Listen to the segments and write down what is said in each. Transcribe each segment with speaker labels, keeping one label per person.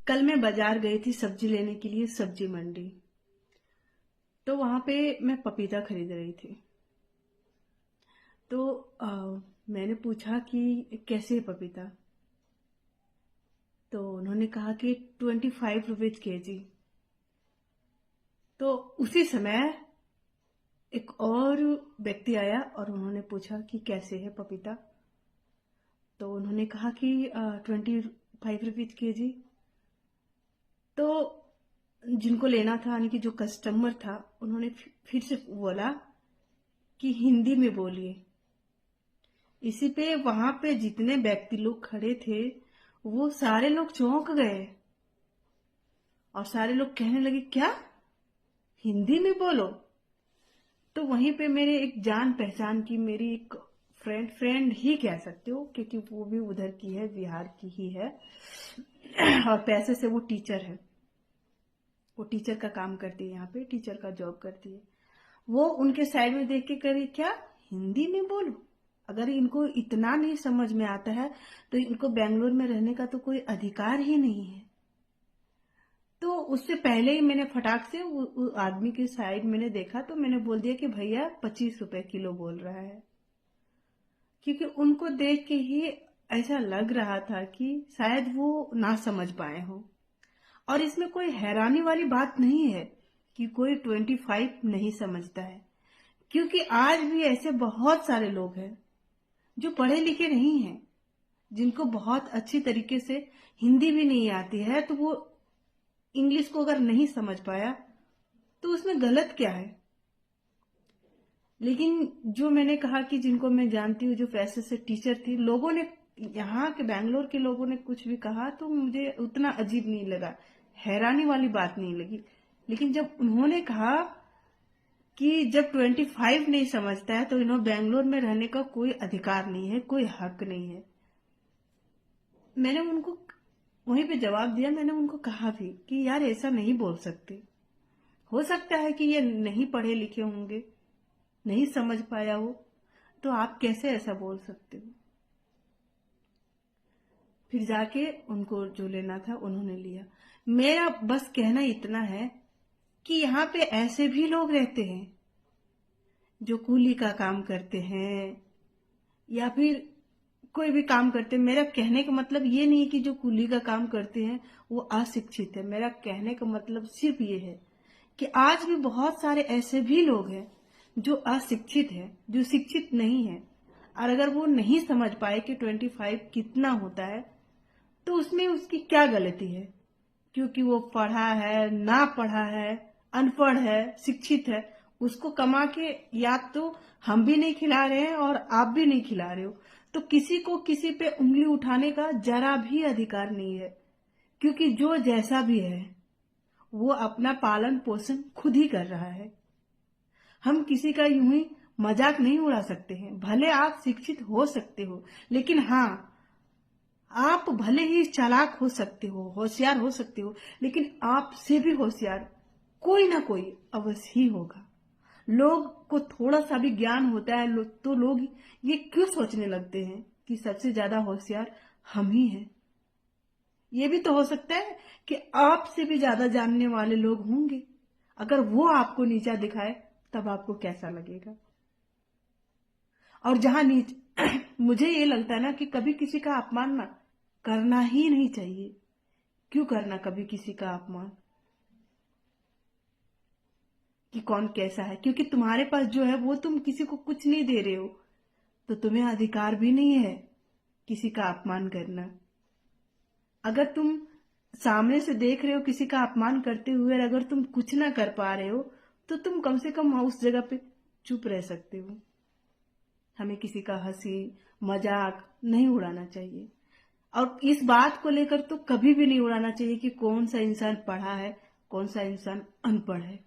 Speaker 1: कल मैं बाजार गई थी सब्जी लेने के लिए, सब्जी मंडी। तो वहां पे मैं पपीता खरीद रही थी। तो मैंने पूछा कि कैसे है पपीता। तो उन्होंने कहा कि 25 रुपीज केजी। तो उसी समय एक और व्यक्ति आया और उन्होंने पूछा कि कैसे है पपीता। तो उन्होंने कहा कि 25 रुपीज केजी। तो जिनको लेना था, यानी कि जो कस्टमर था, उन्होंने फिर से बोला कि हिंदी में बोलिए। इसी पे वहां पे जितने व्यक्ति लोग खड़े थे वो सारे लोग चौंक गए और सारे लोग कहने लगे, क्या हिंदी में बोलो। तो वहीं पे मेरे एक जान पहचान की मेरी एक फ्रेंड ही कह सकते हो, क्योंकि वो भी उधर की है, बिहार की ही है। और पैसे से वो टीचर है, वो टीचर का काम करती है, यहाँ पे टीचर का जॉब करती है। वो उनके साइड में देख के करी, क्या हिंदी में बोलो। अगर इनको इतना नहीं समझ में आता है तो इनको बेंगलोर में रहने का तो कोई अधिकार ही नहीं है। तो उससे पहले ही मैंने फटाक से वो आदमी के साइड मैंने देखा, तो मैंने बोल दिया कि भैया 25 रुपए किलो बोल रहा है। क्योंकि उनको देख के ही ऐसा लग रहा था कि शायद वो ना समझ पाए हो। और इसमें कोई हैरानी वाली बात नहीं है कि कोई 25 नहीं समझता है, क्योंकि आज भी ऐसे बहुत सारे लोग हैं जो पढ़े लिखे नहीं हैं, जिनको बहुत अच्छी तरीके से हिंदी भी नहीं आती है, तो वो इंग्लिश को अगर नहीं समझ पाया तो उसमें गलत क्या है। लेकिन जो मैंने कहा कि जिनको मैं जानती हूँ, जो पैसे से टीचर थी, लोगों ने, यहाँ के बैंगलोर के लोगों ने कुछ भी कहा तो मुझे उतना अजीब नहीं लगा, हैरानी वाली बात नहीं लगी। लेकिन जब उन्होंने कहा कि जब 25 नहीं समझता है तो इन्हों बेंगलोर में रहने का कोई अधिकार नहीं है, कोई हक नहीं है, मैंने उनको वहीं पे जवाब दिया। मैंने उनको कहा भी कि यार ऐसा नहीं बोल सकते। हो सकता है कि ये नहीं पढ़े लिखे होंगे, नहीं समझ पाया हो, तो आप कैसे ऐसा बोल सकते हो। फिर जाके उनको जो लेना था उन्होंने लिया। मेरा बस कहना इतना है कि यहाँ पे ऐसे भी लोग रहते हैं जो कूली का काम करते हैं या फिर कोई भी काम करते हैं। मेरा कहने का मतलब ये नहीं कि जो कूली का काम करते हैं वो अशिक्षित है। मेरा कहने का मतलब सिर्फ ये है कि आज भी बहुत सारे ऐसे भी लोग हैं जो अशिक्षित है, जो शिक्षित नहीं है। और अगर वो नहीं समझ पाए कि 25 कितना होता है तो उसमें उसकी क्या गलती है, क्योंकि वो पढ़ा है, ना पढ़ा है, अनपढ़ है, शिक्षित है, उसको कमा के या तो हम भी नहीं खिला रहे हैं और आप भी नहीं खिला रहे हो, तो किसी को किसी पे उंगली उठाने का जरा भी अधिकार नहीं है। क्योंकि जो जैसा भी है वो अपना पालन पोषण खुद ही कर रहा है। हम किसी का यूं ही मजाक नहीं उड़ा सकते हैं। भले आप शिक्षित हो सकते हो, लेकिन हाँ, आप भले ही चालाक हो सकते हो, होशियार हो सकते हो, लेकिन आपसे भी होशियार कोई ना कोई अवश्य ही होगा। लोग को थोड़ा सा भी ज्ञान होता है तो लोग ये क्यों सोचने लगते हैं कि सबसे ज्यादा होशियार हम ही हैं। ये भी तो हो सकता है कि आपसे भी ज्यादा जानने वाले लोग होंगे। अगर वो आपको नीचा दिखाए तब आपको कैसा लगेगा। और जहां नीच मुझे ये लगता है ना कि कभी किसी का अपमान ना करना ही नहीं चाहिए। क्यों करना कभी किसी का अपमान, कि कौन कैसा है। क्योंकि तुम्हारे पास जो है वो तुम किसी को कुछ नहीं दे रहे हो, तो तुम्हें अधिकार भी नहीं है किसी का अपमान करना। अगर तुम सामने से देख रहे हो किसी का अपमान करते हुए और अगर तुम कुछ ना कर पा रहे हो, तो तुम कम से कम उस जगह पे चुप रह सकते हो। हमें किसी का हंसी मजाक नहीं उड़ाना चाहिए। और इस बात को लेकर तो कभी भी नहीं उड़ाना चाहिए कि कौन सा इंसान पढ़ा है, कौन सा इंसान अनपढ़ है।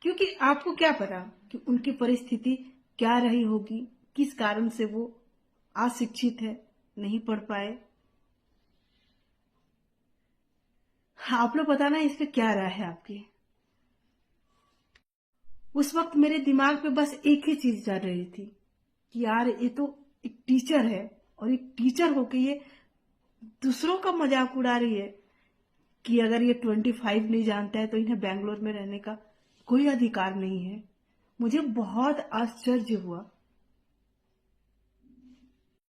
Speaker 1: क्योंकि आपको क्या पता कि उनकी परिस्थिति क्या रही होगी, किस कारण से वो अशिक्षित है, नहीं पढ़ पाए। आप लोग बताना इस पे क्या राय है आपकी। उस वक्त मेरे दिमाग में बस एक ही चीज चल रही थी कि यार ये तो एक टीचर है और एक टीचर होके ये दूसरों का मजाक उड़ा रही है। कि अगर ये 25 नहीं जानता है तो इन्हें बैंगलोर में रहने का कोई अधिकार नहीं है। मुझे बहुत आश्चर्य हुआ